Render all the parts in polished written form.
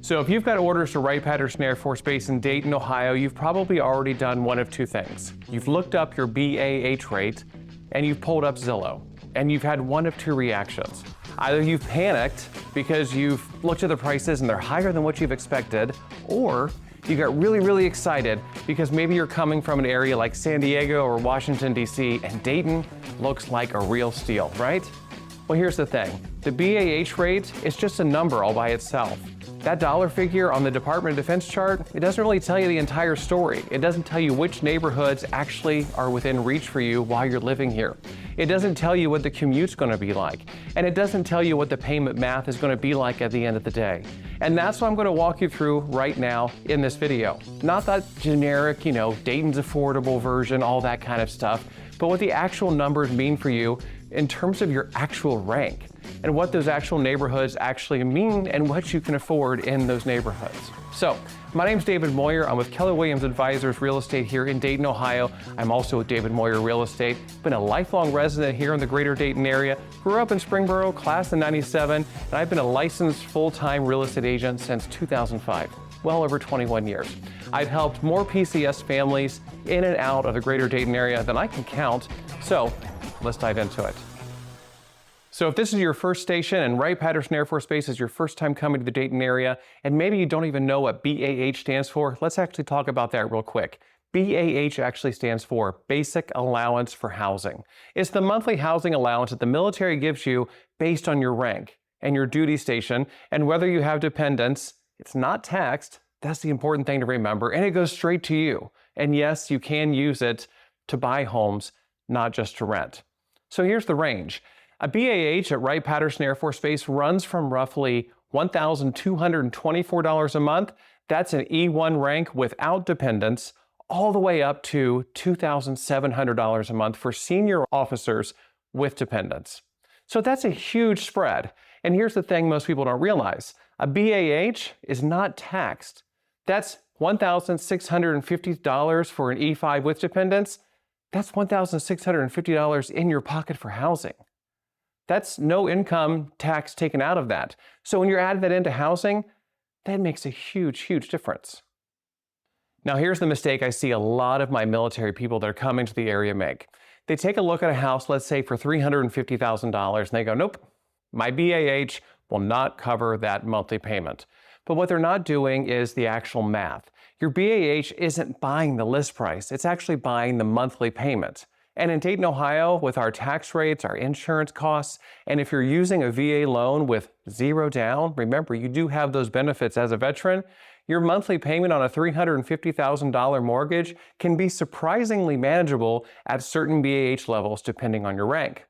So if you've got orders to Wright-Patterson Air Force Base in Dayton, Ohio, you've probably already done one of two things. You've looked up your BAH rate and you've pulled up Zillow, and you've had one of two reactions. Either you've panicked because you've looked at the prices and they're higher than what you've expected, or you got really excited because maybe you're coming from an area like San Diego or Washington, D.C., and Dayton looks like a real steal, right? Well, here's the thing. The BAH rate is just a number all by itself. That dollar figure on the Department of Defense chart, it doesn't really tell you the entire story. It doesn't tell you which neighborhoods actually are within reach for you while you're living here. It doesn't tell you what the commute's going to be like. And it doesn't tell you what the payment math is going to be like at the end of the day. And that's what I'm going to walk you through right now in this video. Not that generic, Dayton's affordable version, all that kind of stuff, but what the actual numbers mean for you in terms of your actual rank and what those actual neighborhoods actually mean and what you can afford in those neighborhoods. So, my name's David Moyer. I'm with Keller Williams Advisors Real Estate here in Dayton, Ohio. I'm also with David Moyer Real Estate. Been a lifelong resident here in the greater Dayton area. Grew up in Springboro, class of '97, and I've been a licensed full-time real estate agent since 2005. Well over 21 years. I've helped more PCS families in and out of the greater Dayton area than I can count. So, let's dive into it. So if this is your first station and Wright-Patterson Air Force Base is your first time coming to the Dayton area, and maybe you don't even know what BAH stands for, let's actually talk about that real quick. BAH actually stands for Basic Allowance for Housing. It's the monthly housing allowance that the military gives you based on your rank and your duty station, and whether you have dependents. It's not taxed. That's the important thing to remember, and it goes straight to you. And yes, you can use it to buy homes, not just to rent. So here's the range. A BAH at Wright-Patterson Air Force Base runs from roughly $1,224 a month. That's an E1 rank without dependents, all the way up to $2,700 a month for senior officers with dependents. So that's a huge spread. And here's the thing most people don't realize. A BAH is not taxed. That's $1,650 for an E5 with dependents. That's $1,650 in your pocket for housing. That's no income tax taken out of that. So when you're adding that into housing, that makes a huge difference. Now here's the mistake I see a lot of my military people that are coming to the area make. They take a look at a house, let's say for $350,000, and they go, nope, my BAH will not cover that monthly payment. But what they're not doing is the actual math. Your BAH isn't buying the list price, it's actually buying the monthly payment. And in Dayton, Ohio, with our tax rates, our insurance costs, and if you're using a VA loan with zero down, remember you do have those benefits as a veteran, your monthly payment on a $350,000 mortgage can be surprisingly manageable at certain BAH levels depending on your rank.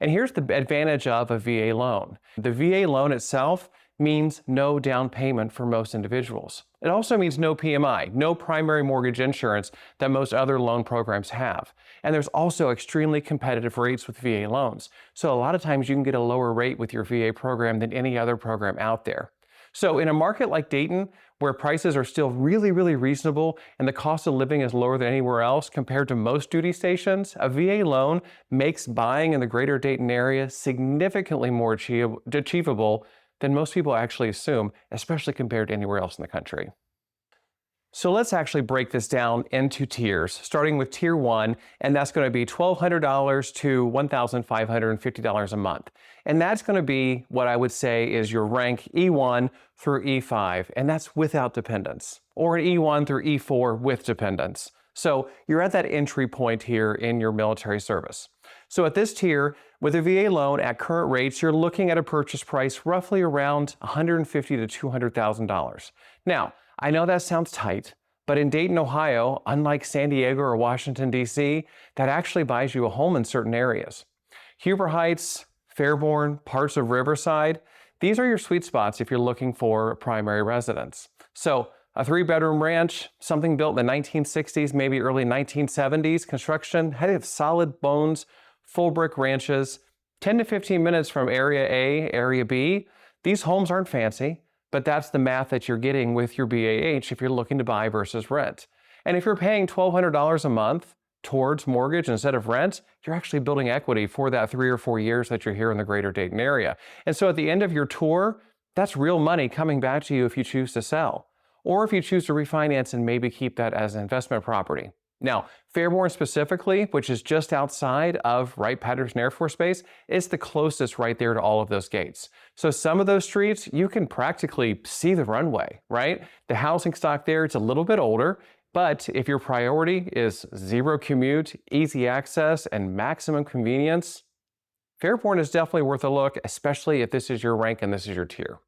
And here's the advantage of a VA loan. The VA loan itself means no down payment for most individuals. It also means no PMI, no primary mortgage insurance that most other loan programs have. And there's also extremely competitive rates with VA loans. So a lot of times you can get a lower rate with your VA program than any other program out there. So in a market like Dayton, where prices are still really reasonable and the cost of living is lower than anywhere else compared to most duty stations, a VA loan makes buying in the greater Dayton area significantly more achievable than most people actually assume, especially compared to anywhere else in the country. So let's actually break this down into tiers, starting with tier 1, and that's going to be $1,200 to $1,550 a month. And that's going to be what I would say is your rank E1 through E5, and that's without dependents, or an E1 through E4 with dependents. So you're at that entry point here in your military service. So at this tier, with a VA loan at current rates, you're looking at a purchase price roughly around $150,000 to $200,000. Now, I know that sounds tight, but in Dayton, Ohio, unlike San Diego or Washington, D.C., that actually buys you a home in certain areas. Huber Heights, Fairborn, parts of Riverside, these are your sweet spots if you're looking for a primary residence. So a 3-bedroom ranch, something built in the 1960s, maybe early 1970s, construction, had of solid bones, full brick ranches, 10 to 15 minutes from area A, area B. These homes aren't fancy, but that's the math that you're getting with your BAH if you're looking to buy versus rent. And if you're paying $1,200 a month towards mortgage instead of rent, you're actually building equity for that 3 or 4 years that you're here in the greater Dayton area. And so at the end of your tour, That's real money coming back to you if you choose to sell, or if you choose to refinance and maybe keep that as an investment property. Now, Fairborn specifically, which is just outside of Wright-Patterson Air Force Base, is the closest right there to all of those gates. So some of those streets, you can practically see the runway, right? The housing stock there, it's a little bit older, but if your priority is zero commute, easy access, and maximum convenience, Fairborn is definitely worth a look, especially if this is your rank and this is your tier.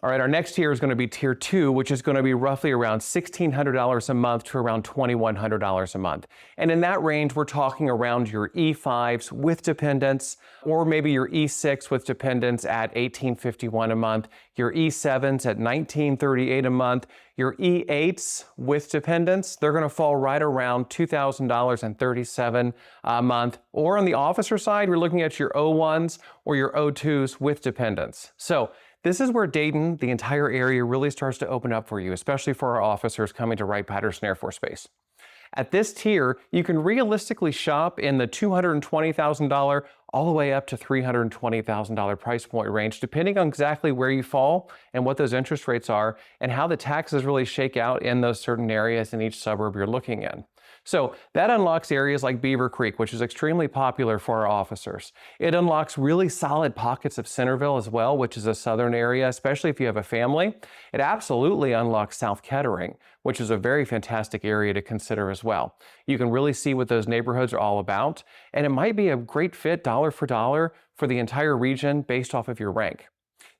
All right, our next tier is going to be tier 2, which is going to be roughly around $1,600 a month to around $2,100 a month. And in that range, we're talking around your E5s with dependents, or maybe your E6 with dependents at $1,851 a month, your E7s at $1,938 a month, your E8s with dependents, they're going to fall right around $2,037 a month. Or on the officer side, we're looking at your O1s or your O2s with dependents. So this is where Dayton, the entire area, really starts to open up for you, especially for our officers coming to Wright-Patterson Air Force Base. At this tier, you can realistically shop in the $220,000 all the way up to $320,000 price point range, depending on exactly where you fall and what those interest rates are and how the taxes really shake out in those certain areas in each suburb you're looking in. So that unlocks areas like Beavercreek, which is extremely popular for our officers. It unlocks really solid pockets of Centerville as well, which is a southern area, especially if you have a family. It absolutely unlocks South Kettering, which is a very fantastic area to consider as well. You can really see what those neighborhoods are all about, and it might be a great fit dollar for dollar for the entire region based off of your rank.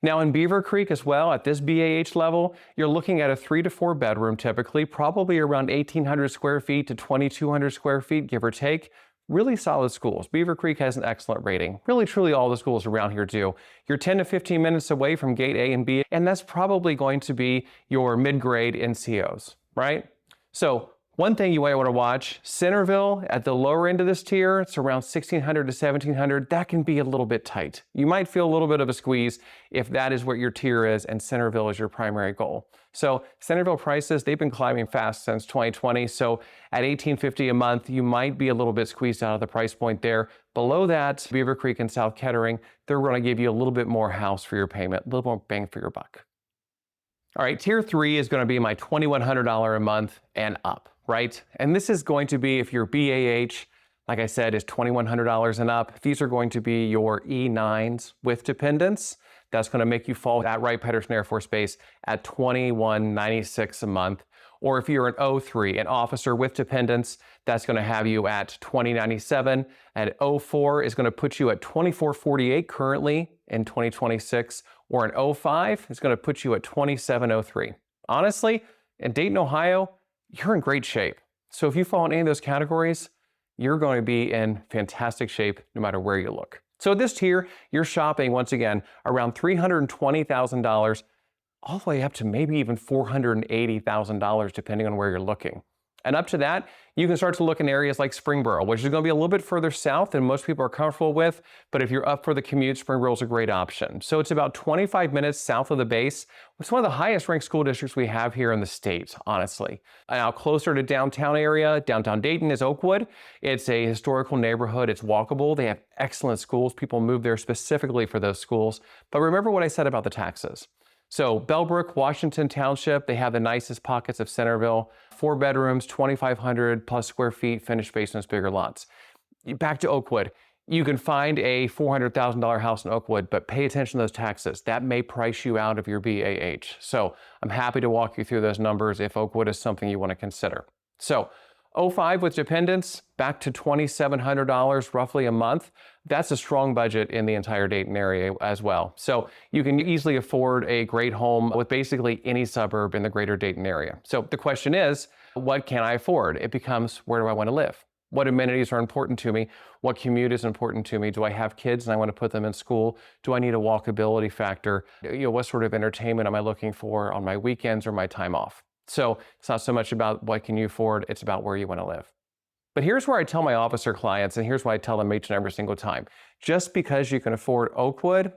Now in Beavercreek as well, at this BAH level, you're looking at a 3 to 4 bedroom typically, probably around 1,800 square feet to 2,200 square feet, give or take. Really solid schools. Beavercreek has an excellent rating. Really, truly all the schools around here do. You're 10 to 15 minutes away from gate A and B, and that's probably going to be your mid-grade NCOs, right? So one thing you might want to watch, Centerville at the lower end of this tier, it's around 1,600 to 1,700. That can be a little bit tight. You might feel a little bit of a squeeze if that is what your tier is and Centerville is your primary goal. So Centerville prices, they've been climbing fast since 2020. So at $1,850 a month, you might be a little bit squeezed out of the price point there. Below that, Beavercreek and South Kettering, they're going to give you a little bit more house for your payment, a little more bang for your buck. All right, tier 3 is going to be my $2,100 a month and up. Right? And this is going to be if your BAH, like I said, is $2,100 and up. These are going to be your E9s with dependents. That's going to make you fall at Wright-Patterson Air Force Base at $2,196 a month. Or if you're an O3, an officer with dependents, that's going to have you at $2,097. And O4 is going to put you at $2,448 currently in 2026. Or an O5 is going to put you at $2,703. Honestly, in Dayton, Ohio, you're in great shape. So if you fall in any of those categories, you're going to be in fantastic shape no matter where you look. So at this tier, you're shopping, once again, around $320,000 all the way up to maybe even $480,000 depending on where you're looking. And up to that, you can start to look in areas like Springboro, which is going to be a little bit further south than most people are comfortable with. But if you're up for the commute, Springboro is a great option. So it's about 25 minutes south of the base. It's one of the highest ranked school districts we have here in the state, honestly. Now, closer to downtown area, downtown Dayton is Oakwood. It's a historical neighborhood. It's walkable. They have excellent schools. People move there specifically for those schools. But remember what I said about the taxes. So Bellbrook, Washington Township, they have the nicest pockets of Centerville. 4 bedrooms, 2,500 plus square feet, finished basements, bigger lots. Back to Oakwood. You can find a $400,000 house in Oakwood, but pay attention to those taxes. That may price you out of your BAH. So I'm happy to walk you through those numbers if Oakwood is something you want to consider. So O5 with dependents, back to $2,700 roughly a month. That's a strong budget in the entire Dayton area as well. So you can easily afford a great home with basically any suburb in the greater Dayton area. So the question is, what can I afford? It becomes, where do I want to live? What amenities are important to me? What commute is important to me? Do I have kids and I want to put them in school? Do I need a walkability factor? What sort of entertainment am I looking for on my weekends or my time off? So it's not so much about what can you afford, it's about where you want to live. But here's where I tell my officer clients, and here's why I tell them each and every single time. Just because you can afford Oakwood,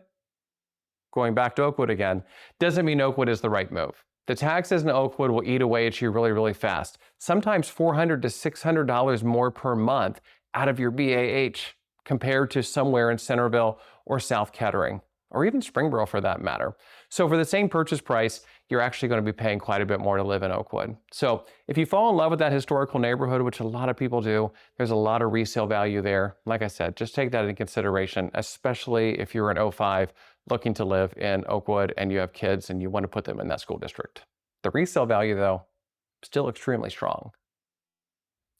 going back to Oakwood again, doesn't mean Oakwood is the right move. The taxes in Oakwood will eat away at you really, really fast. Sometimes $400 to $600 more per month out of your BAH compared to somewhere in Centerville or South Kettering. or even Springboro for that matter. So for the same purchase price, you're actually going to be paying quite a bit more to live in Oakwood. So if you fall in love with that historical neighborhood, which a lot of people do, there's a lot of resale value there. Like I said, just take that into consideration, especially if you're an 05 looking to live in Oakwood and you have kids and you want to put them in that school district. The resale value, though, still extremely strong.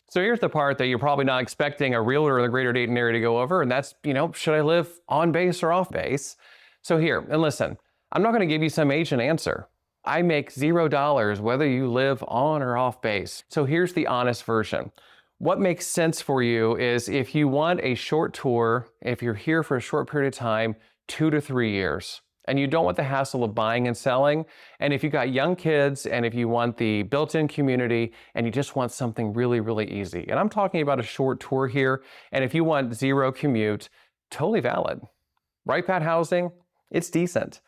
So here's the part that you're probably not expecting a realtor in the greater Dayton area to go over, and that's, should I live on base or off base? So here, and listen, I'm not going to give you some agent answer. I make $0 whether you live on or off base. So here's the honest version. What makes sense for you is if you want a short tour, if you're here for a short period of time, 2 to 3 years, and you don't want the hassle of buying and selling, and if you got young kids, and if you want the built-in community, and you just want something really, really easy. And I'm talking about a short tour here, and if you want zero commute, totally valid. Wright Patt housing, it's decent.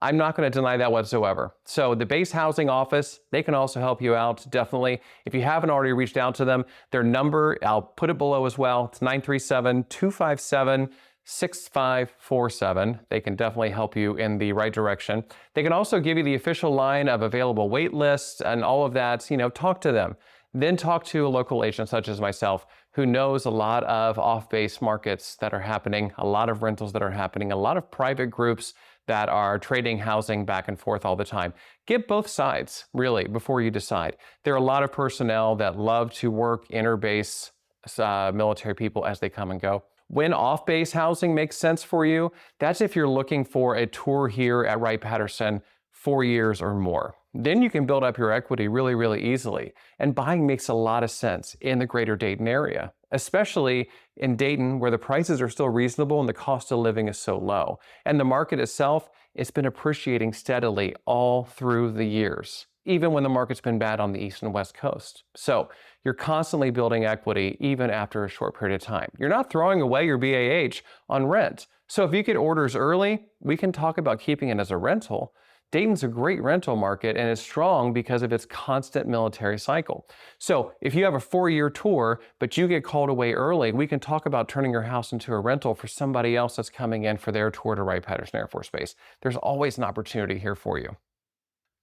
I'm not going to deny that whatsoever. So the base housing office, they can also help you out, definitely. If you haven't already reached out to them, their number, I'll put it below as well. It's 937-257-6547. They can definitely help you in the right direction. They can also give you the official line of available wait lists and all of that. Talk to them. Then talk to a local agent such as myself who knows a lot of off-base markets that are happening, a lot of rentals that are happening, a lot of private groups that are trading housing back and forth all the time. Get both sides, really, before you decide. There are a lot of personnel that love to work interbase military people as they come and go. When off-base housing makes sense for you, that's if you're looking for a tour here at Wright-Patterson 4 years or more. Then you can build up your equity really, really easily. And buying makes a lot of sense in the greater Dayton area, especially in Dayton where the prices are still reasonable and the cost of living is so low. And the market itself, it's been appreciating steadily all through the years, even when the market's been bad on the east and west coast. So you're constantly building equity even after a short period of time. You're not throwing away your BAH on rent. So if you get orders early, we can talk about keeping it as a rental. Dayton's a great rental market and is strong because of its constant military cycle. So if you have a 4-year tour, but you get called away early, we can talk about turning your house into a rental for somebody else that's coming in for their tour to Wright-Patterson Air Force Base. There's always an opportunity here for you.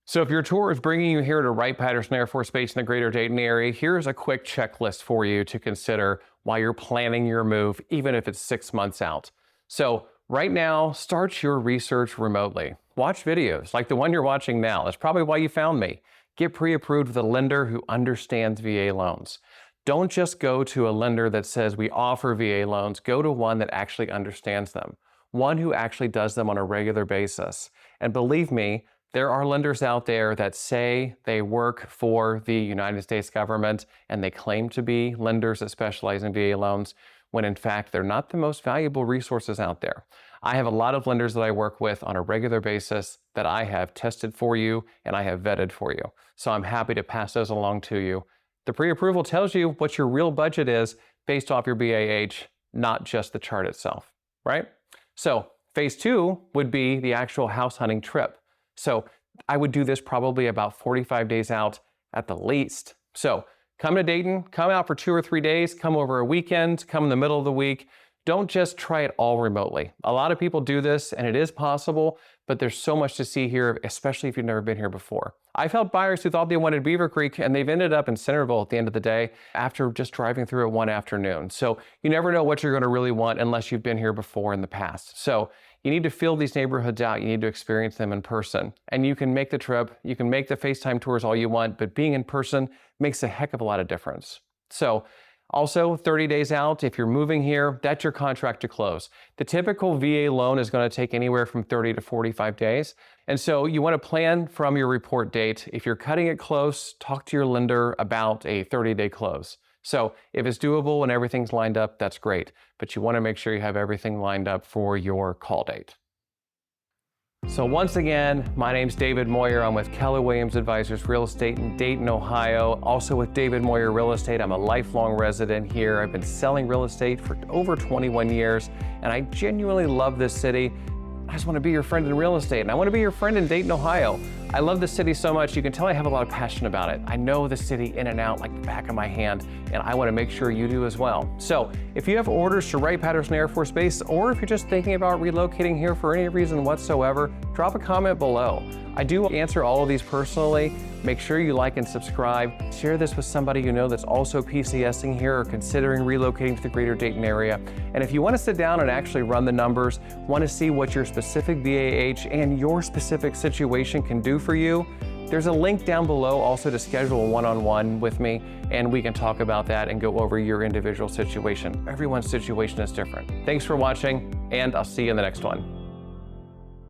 So if your tour is bringing you here to Wright-Patterson Air Force Base in the greater Dayton area, here's a quick checklist for you to consider while you're planning your move, even if it's 6 months out. So right now, start your research remotely. Watch videos like the one you're watching now. That's probably why you found me. Get pre-approved with a lender who understands VA loans. Don't just go to a lender that says we offer VA loans. Go to one that actually understands them. One who actually does them on a regular basis. And believe me, there are lenders out there that say they work for the United States government and they claim to be lenders that specialize in VA loans, when in fact they're not the most valuable resources out there. I have a lot of lenders that I work with on a regular basis that I have tested for you and I have vetted for you. So I'm happy to pass those along to you. The pre-approval tells you what your real budget is based off your BAH, not just the chart itself, right? So phase 2 would be the actual house hunting trip. So I would do this probably about 45 days out at the least. So come to Dayton, come out for 2 or 3 days, come over a weekend, come in the middle of the week. Don't just try it all remotely. A lot of people do this and it is possible, but there's so much to see here, especially if you've never been here before. I've helped buyers who thought they wanted Beavercreek and they've ended up in Centerville at the end of the day after just driving through it one afternoon. So you never know what you're going to really want unless you've been here before in the past. So you need to feel these neighborhoods out. You need to experience them in person. And you can make the trip, you can make the FaceTime tours all you want, but being in person makes a heck of a lot of difference. So also 30 days out, if you're moving here, that's your contract to close. The typical VA loan is going to take anywhere from 30 to 45 days. And so you want to plan from your report date. If you're cutting it close, talk to your lender about a 30-day close. So if it's doable and everything's lined up, that's great. But you want to make sure you have everything lined up for your call date. So once again, my name's David Moyer. I'm with Keller Williams Advisors Real Estate in Dayton, Ohio. Also with David Moyer Real Estate. I'm a lifelong resident here. I've been selling real estate for over 21 years, and I genuinely love this city. I just want to be your friend in real estate, and I want to be your friend in Dayton, Ohio. I love the city so much, you can tell I have a lot of passion about it. I know the city in and out like the back of my hand, and I want to make sure you do as well. So if you have orders to Wright-Patterson Air Force Base, or if you're just thinking about relocating here for any reason whatsoever, drop a comment below. I do answer all of these personally. Make sure you like and subscribe. Share this with somebody you know that's also PCSing here or considering relocating to the greater Dayton area. And if you want to sit down and actually run the numbers, want to see what your specific BAH and your specific situation can do for you, there's a link down below also to schedule a one-on-one with me, and we can talk about that and go over your individual situation. Everyone's situation is different. Thanks for watching, and I'll see you in the next one.